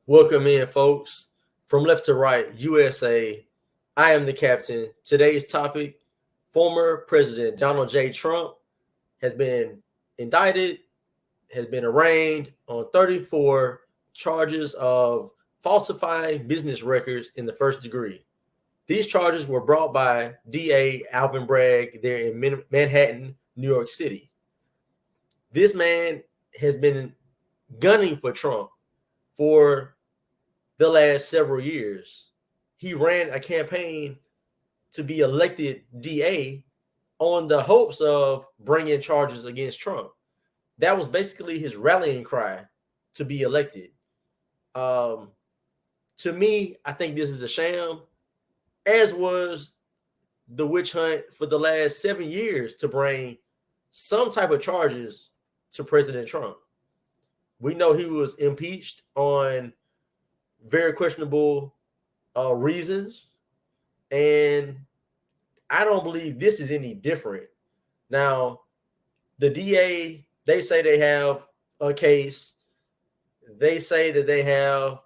Welcome in, folks. From left to right, USA. I am the captain. Today's topic: former President Donald J. Trump has been indicted, has been arraigned on 34 charges of falsifying business records in the first degree. These charges were brought by DA Alvin Bragg there in Manhattan, New York City. This man has been gunning for Trump for the last several years. He ran a campaign to be elected DA on the hopes of bringing charges against Trump. That was basically his rallying cry to be elected. Um, to me, I think this is a sham, as was the witch hunt for the last 7 years to bring some type of charges to President Trump. We know he was impeached on very questionable reasons, and I don't believe this is any different. Now, the DA, they say they have a case. They say that they have,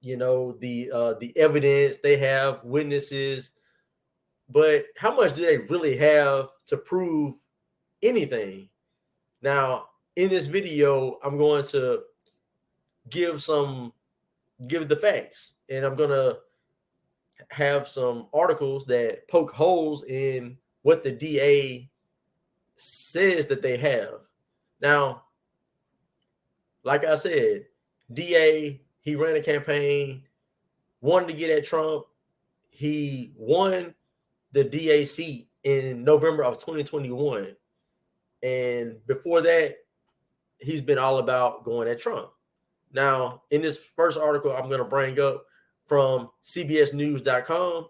the evidence. They have witnesses, but how much do they really have to prove anything? Now, in this video, I'm going to give the facts, and I'm gonna have some articles that poke holes in what the DA says that they have. Now, like I said, DA, he ran a campaign, wanted to get at Trump. He won the DA seat in November of 2021. And before that, he's been all about going at Trump. Now, in this first article I'm going to bring up from CBSNews.com,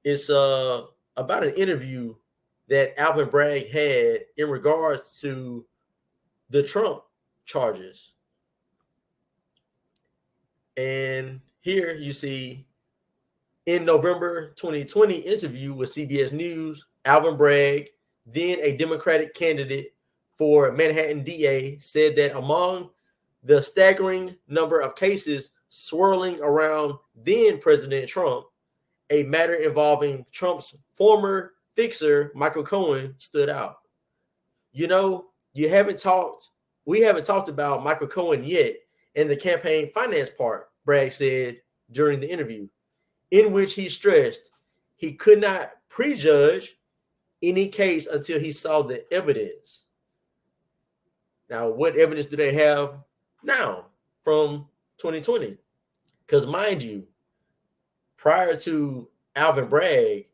it's about an interview that Alvin Bragg had in regards to the Trump charges. And here you see, in November 2020 interview with CBS News, Alvin Bragg, then a Democratic candidate for Manhattan DA, said that among the staggering number of cases swirling around then President Trump, a matter involving Trump's former fixer, Michael Cohen, stood out. We haven't talked about Michael Cohen yet in the campaign finance part, Bragg said during the interview, in which he stressed he could not prejudge any case until he saw the evidence. Now, what evidence do they have now from 2020? Because mind you, prior to Alvin Bragg,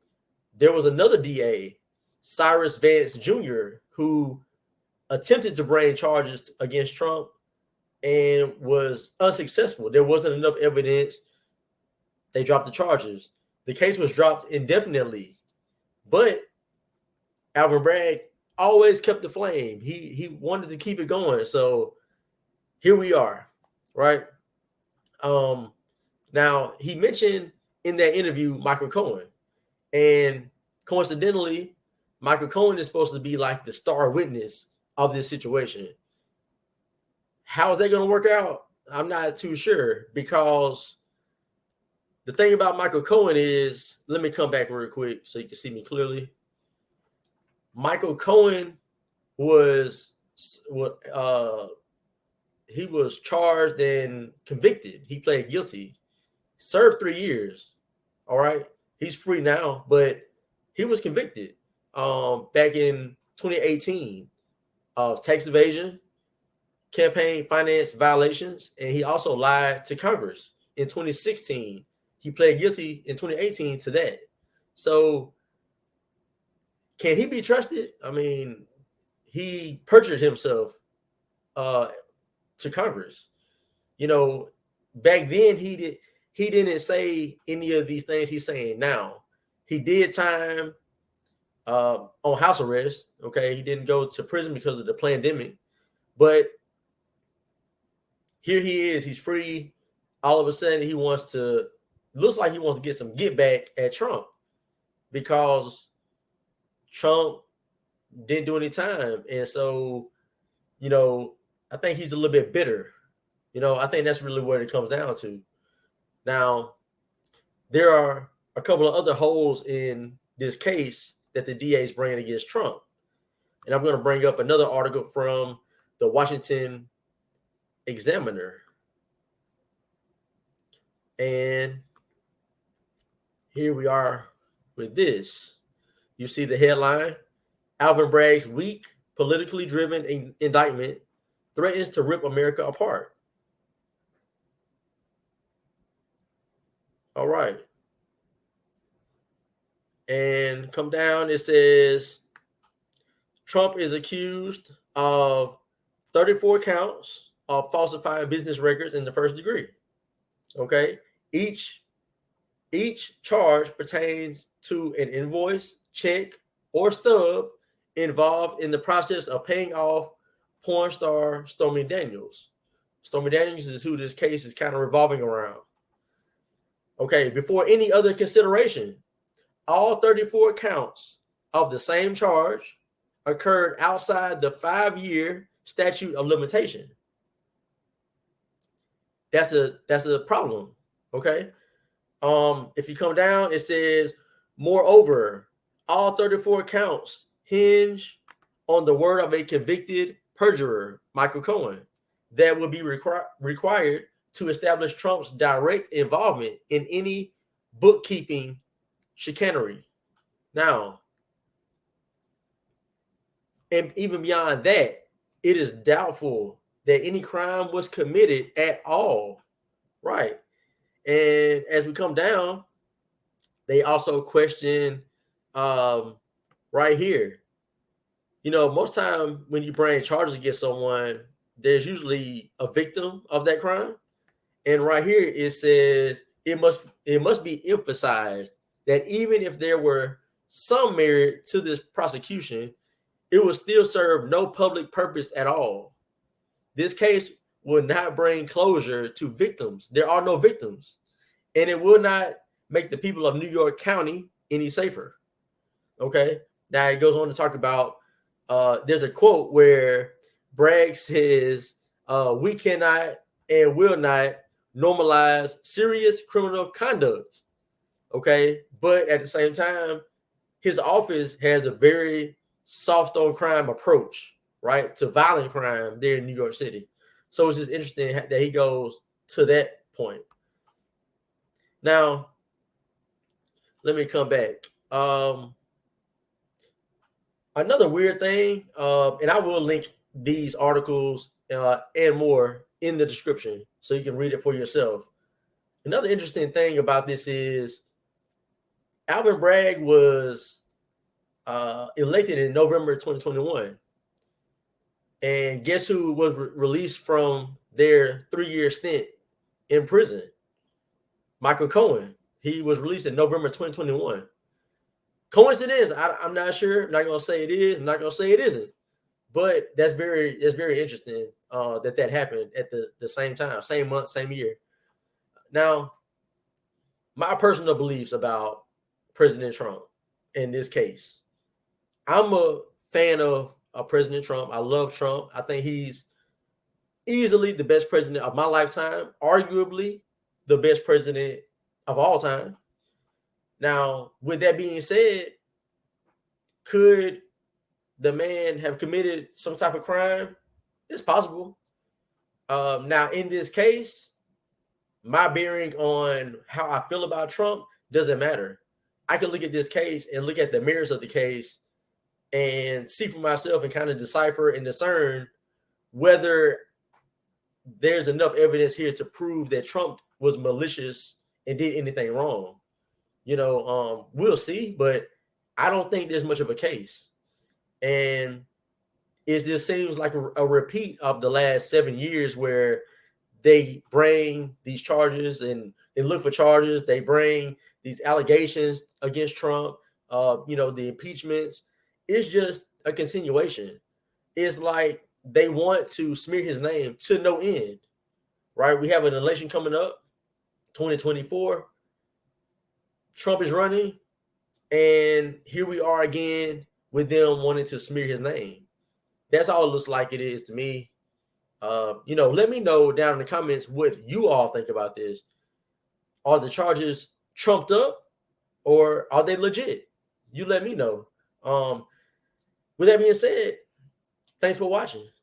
there was another DA, Cyrus Vance Jr., who attempted to bring charges against Trump and was unsuccessful. There wasn't enough evidence. They dropped the charges. The case was dropped indefinitely, but Alvin Bragg always kept the flame. He wanted to keep it going. So here we are, right? Now, he mentioned in that interview Michael Cohen, and coincidentally, Michael Cohen is supposed to be like the star witness of this situation. How is that going to work out? I'm not too sure, because the thing about Michael Cohen is, let me come back real quick so you can see me clearly. Michael Cohen was charged and convicted. He pled guilty, served 3 years. All right, he's free now, but he was convicted back in 2018 of tax evasion, campaign finance violations, and he also lied to Congress in 2016. He pled guilty in 2018 to that. So can he be trusted? I mean, he perjured himself to Congress. Back then he didn't say any of these things he's saying now. He did time on house arrest. Okay, he didn't go to prison because of the pandemic, but here he is. He's free. All of a sudden, looks like he wants to get some get back at Trump, because Trump didn't do any time. And so, I think he's a little bit bitter. I think that's really what it comes down to. Now, there are a couple of other holes in this case that the DA is bringing against Trump. And I'm going to bring up another article from the Washington Examiner. And here we are with this. You see the headline: Alvin Bragg's weak, politically driven indictment threatens to rip America apart. All right. And come down, it says Trump is accused of 34 counts of falsifying business records in the first degree. Okay. Each charge pertains to an invoice, check, or stub involved in the process of paying off porn star Stormy Daniels. Stormy Daniels is who this case is kind of revolving around. Okay, before any other consideration, all 34 counts of the same charge occurred outside the 5-year statute of limitation. That's a problem. Okay. If you come down, it says, moreover, all 34 counts hinge on the word of a convicted perjurer, Michael Cohen, that will be required to establish Trump's direct involvement in any bookkeeping chicanery. Now, and even beyond that, it is doubtful that any crime was committed at all. Right. And as we come down, they also question right here. Most time when you bring charges against someone, there's usually a victim of that crime. And right here it says it must be emphasized that even if there were some merit to this prosecution, it will still serve no public purpose at all. This case will not bring closure to victims. There are no victims. And it will not make the people of New York County any safer. Okay. Now it goes on to talk about, there's a quote where Bragg says, we cannot and will not normalize serious criminal conduct. Okay. But at the same time, his office has a very soft on crime approach, right, to violent crime there in New York City. So it's just interesting that he goes to that point. Now, let me come back. Another weird thing, and I will link these articles and more in the description so you can read it for yourself. Another interesting thing about this is Alvin Bragg was elected in November 2021. And guess who was released from their 3-year stint in prison? Michael Cohen. He was released in November 2021. Coincidence? I'm not sure. I'm not going to say it is. I'm not going to say it isn't. But that's very interesting that happened at the same time, same month, same year. Now, my personal beliefs about President Trump in this case. I'm a fan of President Trump. I love Trump. I think he's easily the best president of my lifetime, arguably the best president of all time. Now, with that being said, could the man have committed some type of crime? It's possible. Now, in this case, my bearing on how I feel about Trump doesn't matter. I can look at this case and look at the merits of the case and see for myself and kind of decipher and discern whether there's enough evidence here to prove that Trump was malicious and did anything wrong. We'll see, but I don't think there's much of a case. And it just seems like a repeat of the last 7 years where they bring these charges and they look for charges. They bring these allegations against Trump, the impeachments. It's just a continuation. It's like they want to smear his name to no end, right? We have an election coming up, 2024. Trump is running, and here we are again with them wanting to smear his name. That's all it looks like it is to me. Let me know down in the comments what you all think about this. Are the charges trumped up or are they legit? You let me know. With that being said, thanks for watching.